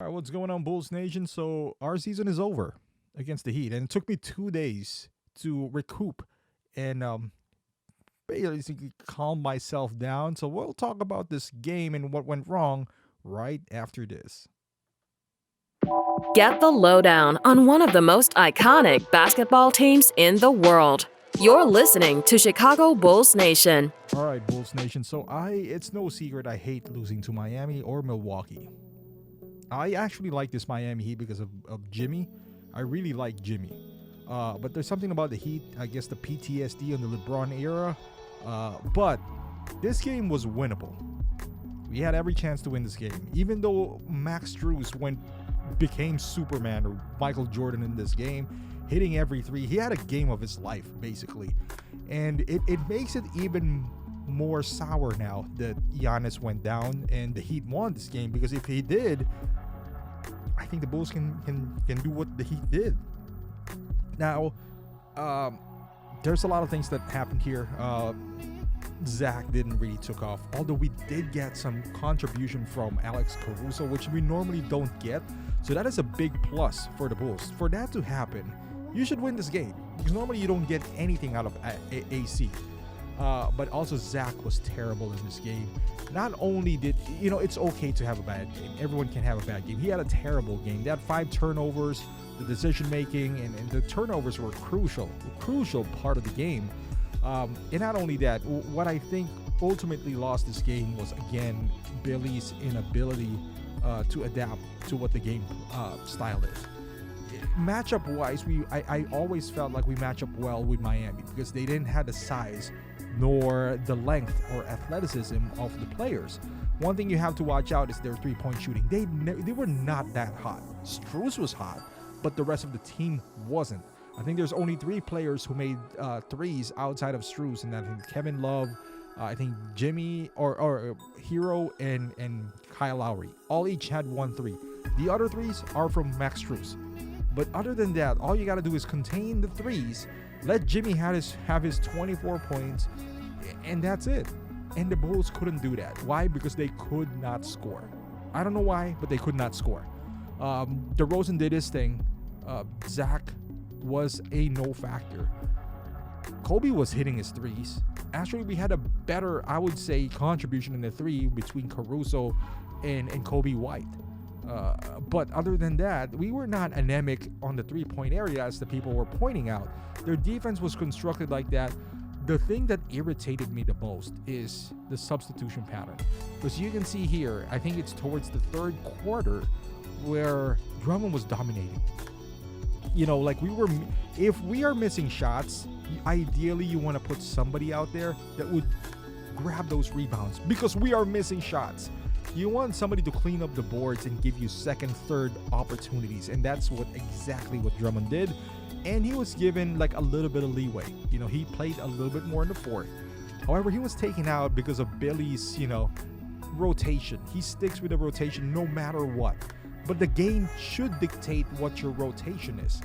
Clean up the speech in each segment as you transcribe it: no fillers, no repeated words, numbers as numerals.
All right, what's going on, Bulls Nation? So our season is over against the Heat, and it took me 2 days to recoup and basically calm myself down. So we'll talk about this game and what went wrong right after this. Get the lowdown on one of the most iconic basketball teams in the world. You're listening to Chicago Bulls Nation. All right, Bulls Nation. So it's no secret I hate losing to Miami or Milwaukee. I actually like this Miami Heat because of Jimmy. I really like Jimmy. But there's something about the Heat, I guess the PTSD in the LeBron era. But this game was winnable. We had every chance to win this game. Even though Max Strus became Superman or Michael Jordan in this game, hitting every three. He had a game of his life, basically. And it makes it even more sour now that Giannis went down and the Heat won this game, because if he did, I think the Bulls can do what the Heat did. Now, there's a lot of things that happened here. Zach didn't really took off, although we did get some contribution from Alex Caruso, which we normally don't get. So that is a big plus for the Bulls. For that to happen, you should win this game, because normally you don't get anything out of AC. But also Zach was terrible in this game. Not only did, it's okay to have a bad game. Everyone can have a bad game. He had a terrible game. They had 5 turnovers, the decision making, and the turnovers were crucial part of the game. And not only that, what I think ultimately lost this game was, again, Billy's inability to adapt to what the game style is. Matchup wise, I always felt like we match up well with Miami, because they didn't have the size nor the length or athleticism of the players. One thing you have to watch out is their 3-point shooting. They were not that hot. Strus was hot, but the rest of the team wasn't. I think there's only 3 players who made threes outside of Strus, and I think Kevin Love, I think Jimmy or Hero and Kyle Lowry all each had 1 3. The other threes are from Max Strus. But other than that, all you got to do is contain the threes, let Jimmy have his 24 points, and that's it. And the Bulls couldn't do that. Why? Because they could not score. I don't know why, but they could not score. DeRozan did his thing. Zach was a no factor. Kobe was hitting his threes. Actually, we had a better, I would say, contribution in the 3 between Caruso and Kobe White. But other than that, we were not anemic on the 3-point area as the people were pointing out. Their defense was constructed like that. The thing that irritated me the most is the substitution pattern. Because you can see here, I think it's towards the 3rd quarter, where Drummond was dominating. If we are missing shots, ideally you want to put somebody out there that would grab those rebounds, because we are missing shots. You want somebody to clean up the boards and give you second, third opportunities, and that's exactly what Drummond did. And he was given like a little bit of leeway. He played a little bit more in the 4th. However, he was taken out because of Billy's, rotation. He sticks with the rotation no matter what. But the game should dictate what your rotation is.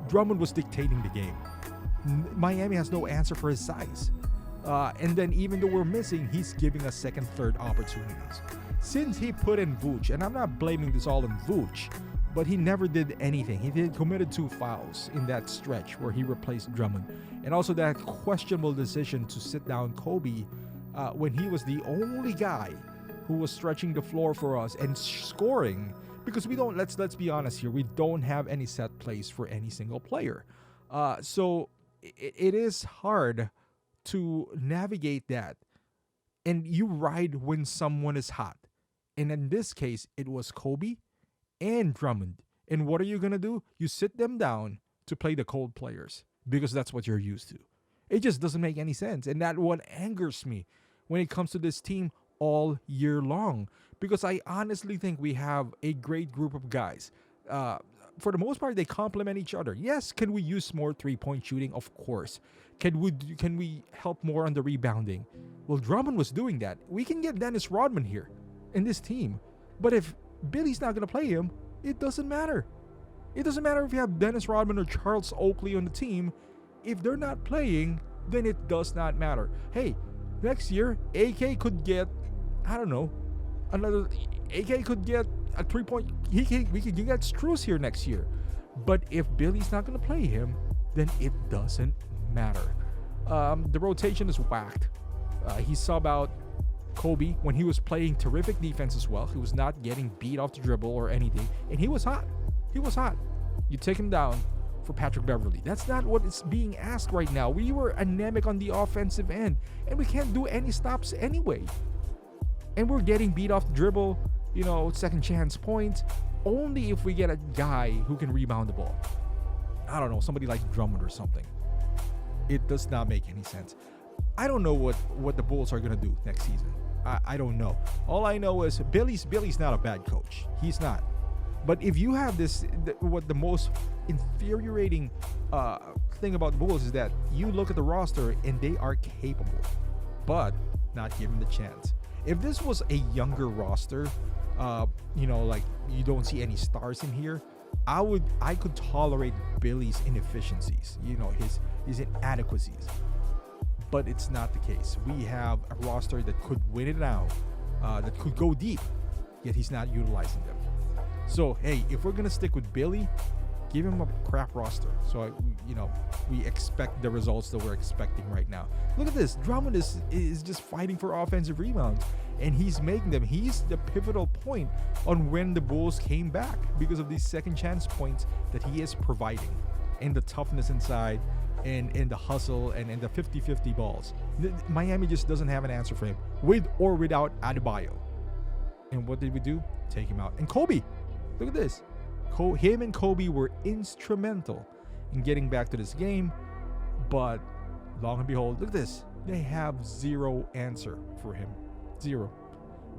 Drummond was dictating the game. Miami has no answer for his size. And then even though we're missing, he's giving us second, third opportunities. Since he put in Vooch, and I'm not blaming this all on Vooch, but he never did anything. He committed 2 fouls in that stretch where he replaced Drummond. And also that questionable decision to sit down Kobe when he was the only guy who was stretching the floor for us and scoring, because we don't, let's be honest here, we don't have any set plays for any single player. So it is hard to navigate that, and you ride when someone is hot. And in this case, it was Kobe and Drummond. And what are you gonna do? You sit them down to play the cold players, because that's what you're used to. It just doesn't make any sense, and that what angers me when it comes to this team all year long, because I honestly think we have a great group of guys. For the most part, they complement each other. Yes, can we use more 3-point shooting? Of course. Can we help more on the rebounding? Well, Drummond was doing that. We can get Dennis Rodman here in this team. But if Billy's not going to play him, it doesn't matter. It doesn't matter if you have Dennis Rodman or Charles Oakley on the team. If they're not playing, then it does not matter. Hey, next year, AK could get, I don't know, Another AK could get a 3-point. We could get Strus here next year. But if Billy's not gonna play him, then it doesn't matter. The rotation is whacked. He sub out Kobe when he was playing terrific defense as well. He was not getting beat off the dribble or anything, and he was hot. He was hot. You take him down for Patrick Beverly. That's not what is being asked right now. We were anemic on the offensive end, and we can't do any stops anyway. And we're getting beat off the dribble, second chance points, only if we get a guy who can rebound the ball. I don't know, somebody like Drummond or something. It does not make any sense. I don't know what the Bulls are going to do next season. I don't know. All I know is Billy's not a bad coach. He's not. But if you have what the most infuriating thing about the Bulls is that you look at the roster and they are capable, but not given the chance. If this was a younger roster, like you don't see any stars in here, I could tolerate Billy's inefficiencies, his inadequacies. But it's not the case. We have a roster that could win it now, that could go deep, yet he's not utilizing them. So, hey, if we're going to stick with Billy, give him a crap roster. So, we expect the results that we're expecting right now. Look at this. Drummond is just fighting for offensive rebounds, and he's making them. He's the pivotal point on when the Bulls came back because of these second chance points that he is providing, and the toughness inside, and the hustle, and the 50-50 balls. Miami just doesn't have an answer for him, with or without Adebayo. And what did we do? Take him out. And Kobe, look at this. Him and Kobe were instrumental in getting back to this game, but long and behold, look at this. They have zero answer for him. Zero.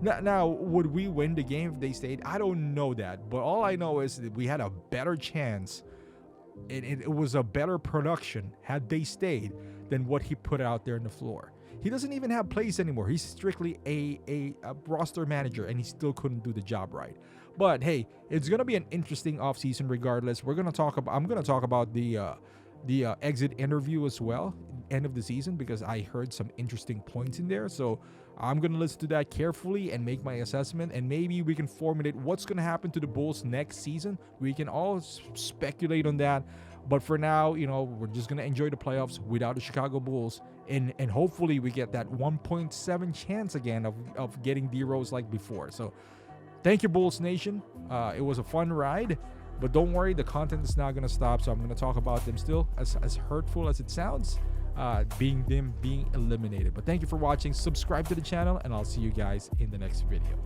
Now, would we win the game if they stayed? I don't know that, but all I know is that we had a better chance. It was a better production had they stayed than what he put out there on the floor. He doesn't even have plays anymore. He's strictly a roster manager, and he still couldn't do the job right. But hey, it's gonna be an interesting offseason regardless. I'm gonna talk about the exit interview as well, end of the season, because I heard some interesting points in there. So I'm gonna listen to that carefully and make my assessment, and maybe we can formulate what's gonna happen to the Bulls next season. We can all speculate on that. But for now, we're just going to enjoy the playoffs without the Chicago Bulls. And hopefully we get that 1.7 chance again of getting D-Rose like before. So thank you, Bulls Nation. It was a fun ride. But don't worry, the content is not going to stop. So I'm going to talk about them still, as hurtful as it sounds, being eliminated. But thank you for watching. Subscribe to the channel, and I'll see you guys in the next video.